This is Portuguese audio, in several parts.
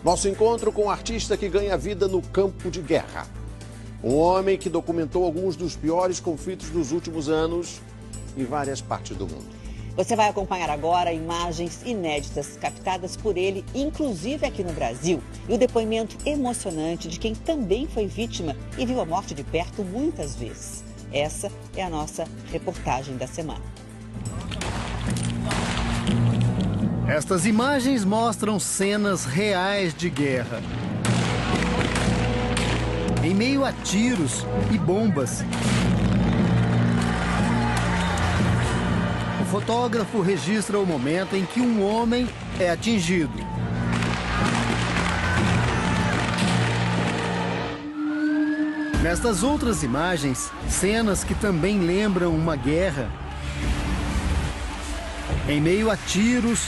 Nosso encontro com um artista que ganha vida no campo de guerra. Um homem que documentou alguns dos piores conflitos dos últimos anos em várias partes do mundo. Você vai acompanhar agora imagens inéditas captadas por ele, inclusive aqui no Brasil. E o depoimento emocionante de quem também foi vítima e viu a morte de perto muitas vezes. Essa é a nossa reportagem da semana. Estas imagens mostram cenas reais de guerra. Em meio a tiros e bombas, o fotógrafo registra o momento em que um homem é atingido. Nestas outras imagens, cenas que também lembram uma guerra. Em meio a tiros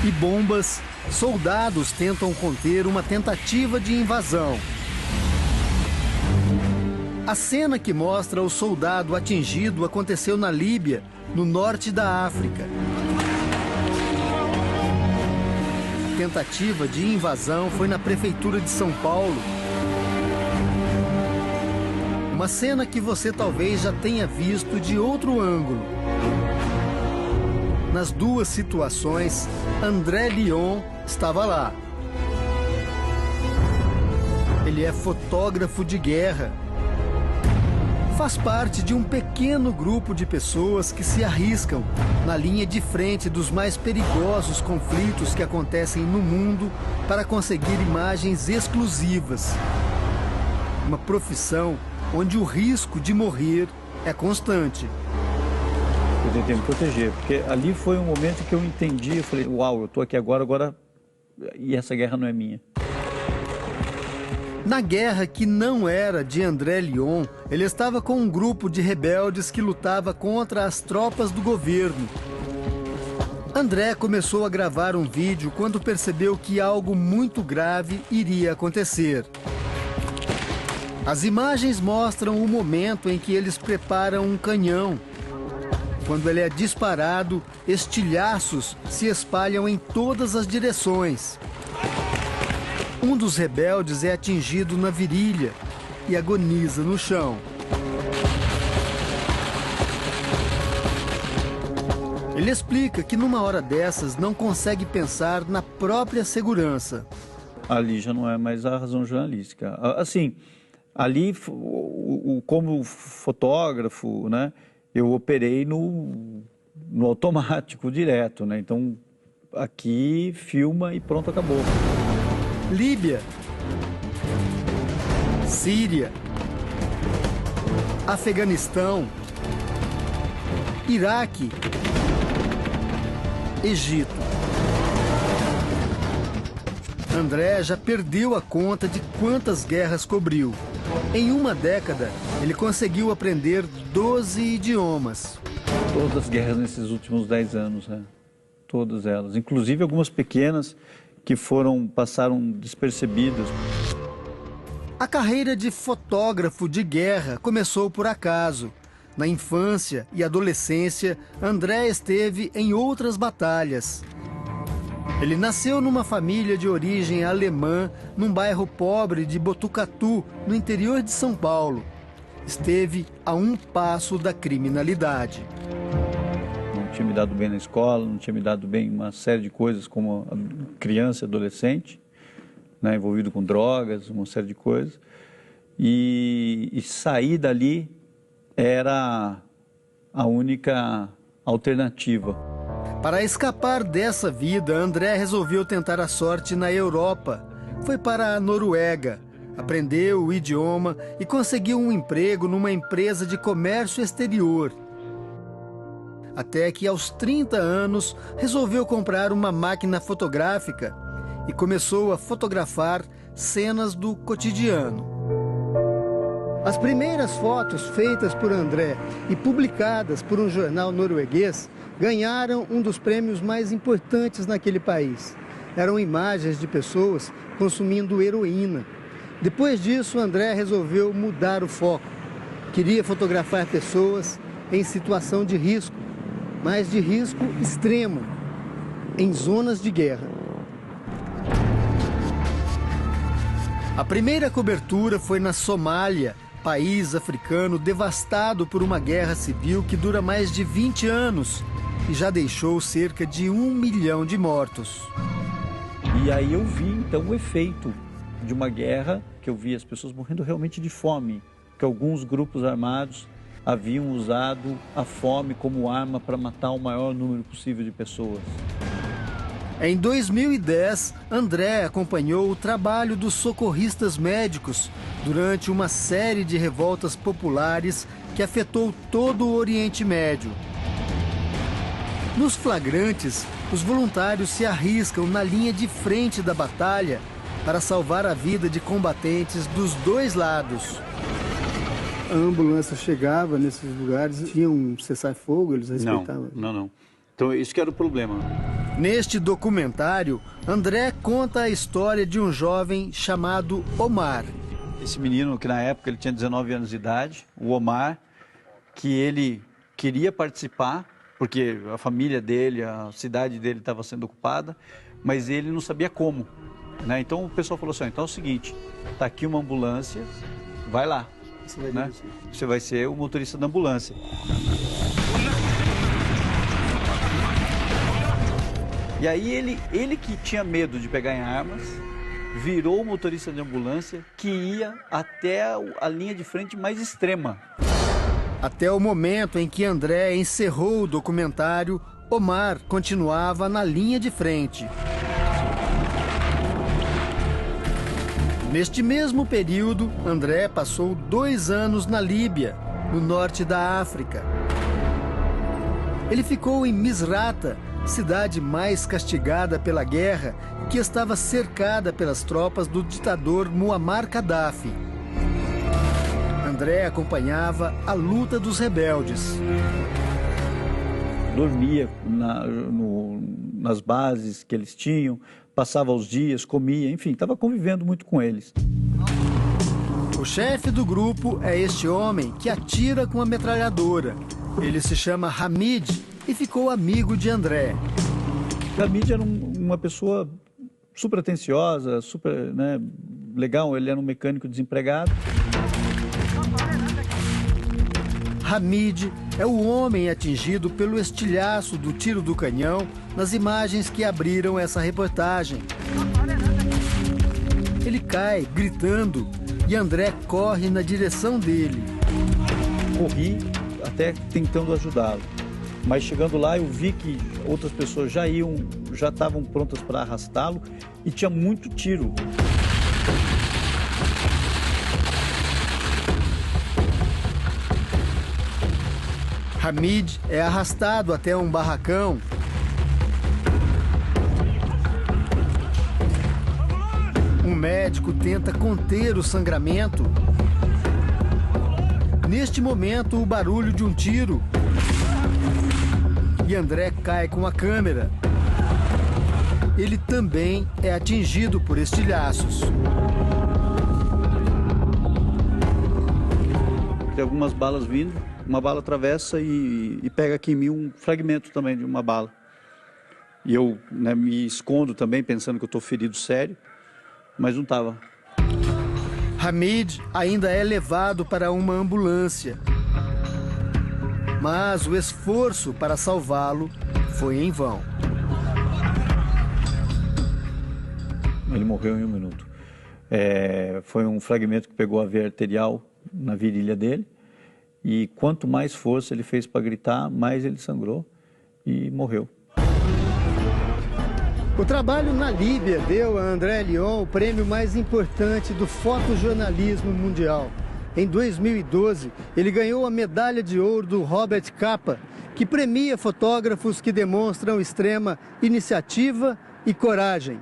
e bombas, soldados tentam conter uma tentativa de invasão. A cena que mostra o soldado atingido aconteceu na Líbia, no norte da África. A tentativa de invasão foi na prefeitura de São Paulo. Uma cena que você talvez já tenha visto de outro ângulo. Nas duas situações, André Lyon estava lá. Ele é fotógrafo de guerra. Faz parte de um pequeno grupo de pessoas que se arriscam na linha de frente dos mais perigosos conflitos que acontecem no mundo para conseguir imagens exclusivas. Uma profissão onde o risco de morrer é constante. Eu tentei me proteger, porque ali foi um momento que eu entendi, eu falei, uau, eu tô aqui agora, e essa guerra não é minha. Na guerra que não era de André Lyon, ele estava com um grupo de rebeldes que lutava contra as tropas do governo. André começou a gravar um vídeo quando percebeu que algo muito grave iria acontecer. As imagens mostram o momento em que eles preparam um canhão. Quando ele é disparado, estilhaços se espalham em todas as direções. Um dos rebeldes é atingido na virilha e agoniza no chão. Ele explica que numa hora dessas não consegue pensar na própria segurança. Ali já não é mais a razão jornalística. Assim, ali, como fotógrafo, né? Eu operei no automático, direto, né? Então, aqui, filma e pronto, acabou. Líbia, Síria, Afeganistão, Iraque, Egito. André já perdeu a conta de quantas guerras cobriu. Em uma década, ele conseguiu aprender 12 idiomas. Todas as guerras nesses últimos 10 anos, né? Todas elas. Inclusive algumas pequenas que passaram despercebidas. A carreira de fotógrafo de guerra começou por acaso. Na infância e adolescência, André esteve em outras batalhas. Ele nasceu numa família de origem alemã, num bairro pobre de Botucatu, no interior de São Paulo. Esteve a um passo da criminalidade. Não tinha me dado bem na escola, não tinha me dado bem em uma série de coisas como criança, adolescente, né, envolvido com drogas, uma série de coisas. E sair dali era a única alternativa. Para escapar dessa vida, André resolveu tentar a sorte na Europa. Foi para a Noruega, aprendeu o idioma e conseguiu um emprego numa empresa de comércio exterior. Até que aos 30 anos resolveu comprar uma máquina fotográfica e começou a fotografar cenas do cotidiano. As primeiras fotos feitas por André e publicadas por um jornal norueguês ganharam um dos prêmios mais importantes naquele país. Eram imagens de pessoas consumindo heroína. Depois disso, André resolveu mudar o foco. Queria fotografar pessoas em situação de risco, mas de risco extremo, em zonas de guerra. A primeira cobertura foi na Somália, país africano devastado por uma guerra civil que dura mais de 20 anos e já deixou cerca de 1 milhão de mortos. E aí eu vi então o efeito de uma guerra, que eu vi as pessoas morrendo realmente de fome, que alguns grupos armados haviam usado a fome como arma para matar o maior número possível de pessoas. Em 2010, André acompanhou o trabalho dos socorristas médicos durante uma série de revoltas populares que afetou todo o Oriente Médio. Nos flagrantes, os voluntários se arriscam na linha de frente da batalha para salvar a vida de combatentes dos dois lados. A ambulância chegava nesses lugares, tinha um cessar-fogo, eles respeitavam? Não. Então isso que era o problema. Neste documentário, André conta a história de um jovem chamado Omar. Esse menino, que na época ele tinha 19 anos de idade, o Omar, que ele queria participar, porque a família dele, a cidade dele estava sendo ocupada, mas ele não sabia como, né? Então o pessoal falou assim, então é o seguinte, está aqui uma ambulância, vai lá, né? Você vai ser o motorista da ambulância. E aí ele que tinha medo de pegar em armas, virou o motorista de ambulância que ia até a linha de frente mais extrema. Até o momento em que André encerrou o documentário, Omar continuava na linha de frente. Neste mesmo período, André passou 2 anos na Líbia, no norte da África. Ele ficou em Misrata, cidade mais castigada pela guerra, que estava cercada pelas tropas do ditador Muammar Gaddafi. André acompanhava a luta dos rebeldes. Dormia nas bases que eles tinham, passava os dias, comia, enfim, estava convivendo muito com eles. O chefe do grupo é este homem que atira com a metralhadora. Ele se chama Hamid e ficou amigo de André. Hamid era uma pessoa super atenciosa, super, né, legal, ele era um mecânico desempregado. Hamid é o homem atingido pelo estilhaço do tiro do canhão nas imagens que abriram essa reportagem. Ele cai gritando e André corre na direção dele. Corri até tentando ajudá-lo, mas chegando lá eu vi que outras pessoas já estavam prontas para arrastá-lo e tinha muito tiro. Hamid é arrastado até um barracão. Um médico tenta conter o sangramento. Neste momento, o barulho de um tiro. E André cai com a câmera. Ele também é atingido por estilhaços. Tem algumas balas vindo, uma bala atravessa e pega aqui em mim um fragmento também de uma bala. E eu, né, me escondo também, pensando que eu estou ferido sério, mas não estava. Hamid ainda é levado para uma ambulância. Mas o esforço para salvá-lo foi em vão. Ele morreu em 1 minuto. Foi um fragmento que pegou a veia arterial na virilha dele, e quanto mais força ele fez para gritar, mais ele sangrou e morreu. O trabalho na Líbia deu a André Lyon o prêmio mais importante do fotojornalismo mundial. Em 2012, ele ganhou a medalha de ouro do Robert Capa, que premia fotógrafos que demonstram extrema iniciativa e coragem.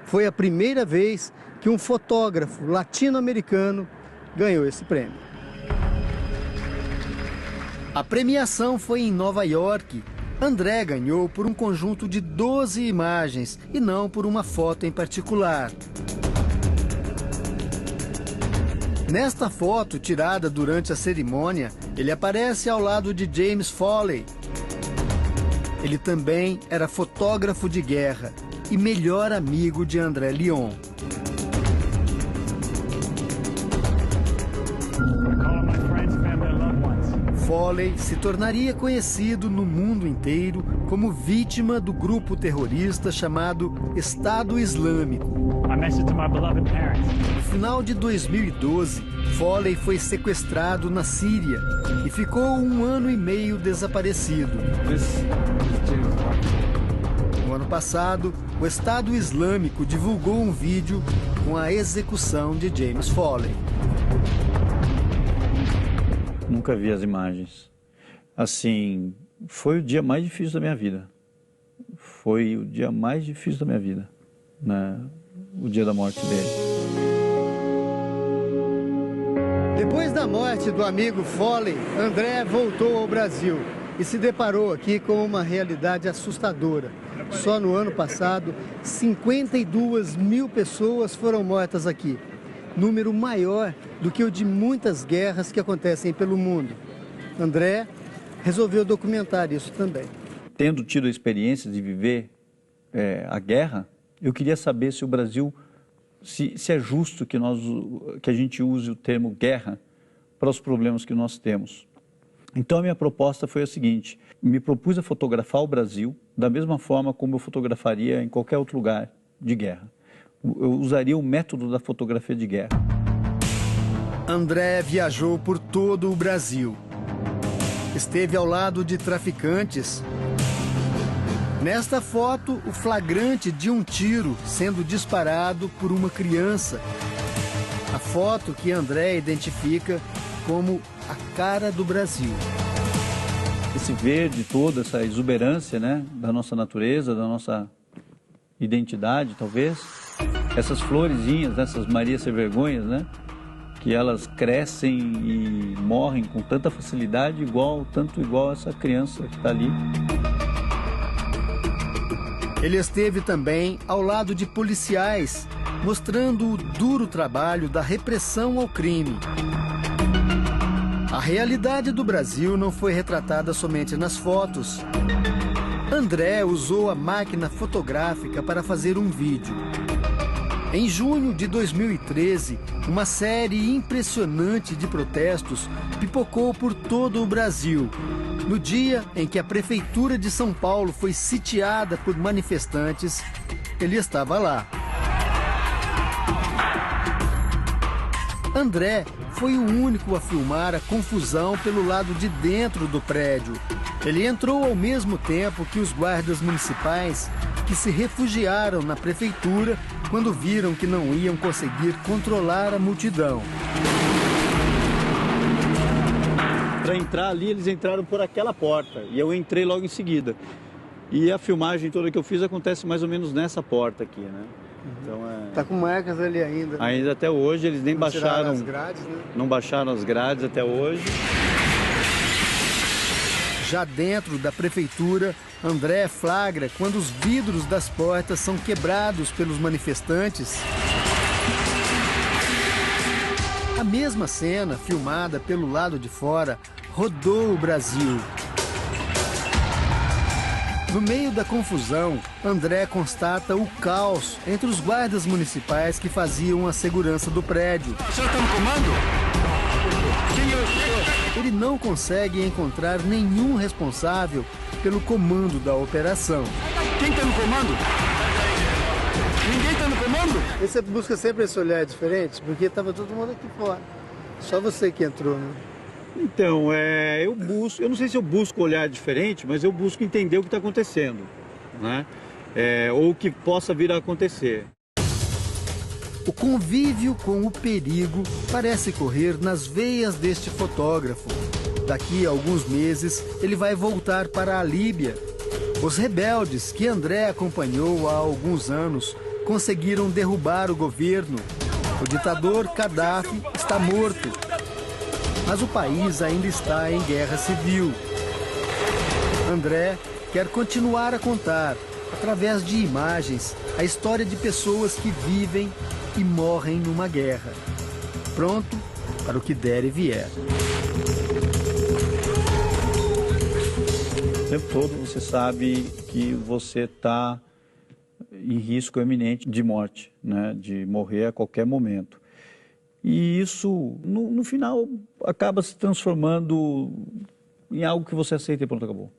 Foi a primeira vez que um fotógrafo latino-americano ganhou esse prêmio. A premiação foi em Nova York. André ganhou por um conjunto de 12 imagens e não por uma foto em particular. Nesta foto, tirada durante a cerimônia, ele aparece ao lado de James Foley. Ele também era fotógrafo de guerra e melhor amigo de André Lyon. Foley se tornaria conhecido no mundo inteiro como vítima do grupo terrorista chamado Estado Islâmico. No final de 2012, Foley foi sequestrado na Síria e ficou 1 ano e meio desaparecido. No ano passado, o Estado Islâmico divulgou um vídeo com a execução de James Foley. Nunca vi as imagens. Assim, foi o dia mais difícil da minha vida. Foi o dia mais difícil da minha vida, né? O dia da morte dele. Depois da morte do amigo Foley, André voltou ao Brasil e se deparou aqui com uma realidade assustadora. Só no ano passado, 52 mil pessoas foram mortas aqui. Número maior do que o de muitas guerras que acontecem pelo mundo. André resolveu documentar isso também. Tendo tido a experiência de viver a guerra, eu queria saber se o Brasil, se é justo que a gente use o termo guerra para os problemas que nós temos. Então a minha proposta foi a seguinte: me propus a fotografar o Brasil da mesma forma como eu fotografaria em qualquer outro lugar de guerra. Eu usaria o método da fotografia de guerra. André viajou por todo o Brasil. Esteve ao lado de traficantes. Nesta foto, o flagrante de um tiro sendo disparado por uma criança. A foto que André identifica como a cara do Brasil. Esse verde todo, essa exuberância, né, da nossa natureza, da nossa identidade, talvez. Essas florezinhas, essas Maria Sem Vergonhas, né, que elas crescem e morrem com tanta facilidade, tanto igual essa criança que está ali. Ele esteve também ao lado de policiais, mostrando o duro trabalho da repressão ao crime. A realidade do Brasil não foi retratada somente nas fotos. André usou a máquina fotográfica para fazer um vídeo. Em junho de 2013, uma série impressionante de protestos pipocou por todo o Brasil. No dia em que a Prefeitura de São Paulo foi sitiada por manifestantes, ele estava lá. André foi o único a filmar a confusão pelo lado de dentro do prédio. Ele entrou ao mesmo tempo que os guardas municipais, que se refugiaram na prefeitura quando viram que não iam conseguir controlar a multidão. Para entrar ali, eles entraram por aquela porta e eu entrei logo em seguida. E a filmagem toda que eu fiz acontece mais ou menos nessa porta aqui, né? Então Tá com marcas ali ainda. Ainda até hoje, eles nem baixaram as grades, né? Não baixaram as grades até hoje. Já dentro da prefeitura, André flagra quando os vidros das portas são quebrados pelos manifestantes. A mesma cena, filmada pelo lado de fora, rodou o Brasil. No meio da confusão, André constata o caos entre os guardas municipais que faziam a segurança do prédio. O senhor está no comando? Quem é o senhor? Ele não consegue encontrar nenhum responsável pelo comando da operação. Quem está no comando? Ninguém está no comando? E você busca sempre esse olhar diferente? Porque estava todo mundo aqui fora. Só você que entrou, né? Então, eu não sei se eu busco olhar diferente, mas eu busco entender o que está acontecendo, né? Ou o que possa vir a acontecer. O convívio com o perigo parece correr nas veias deste fotógrafo. Daqui a alguns meses, ele vai voltar para a Líbia. Os rebeldes que André acompanhou há alguns anos conseguiram derrubar o governo. O ditador Gaddafi está morto. Mas o país ainda está em guerra civil. André quer continuar a contar, através de imagens, a história de pessoas que vivem e morrem numa guerra. Pronto para o que der e vier. O tempo todo você sabe que você está em risco eminente de morte, né? De morrer a qualquer momento. E isso, no final, acaba se transformando em algo que você aceita e pronto, acabou.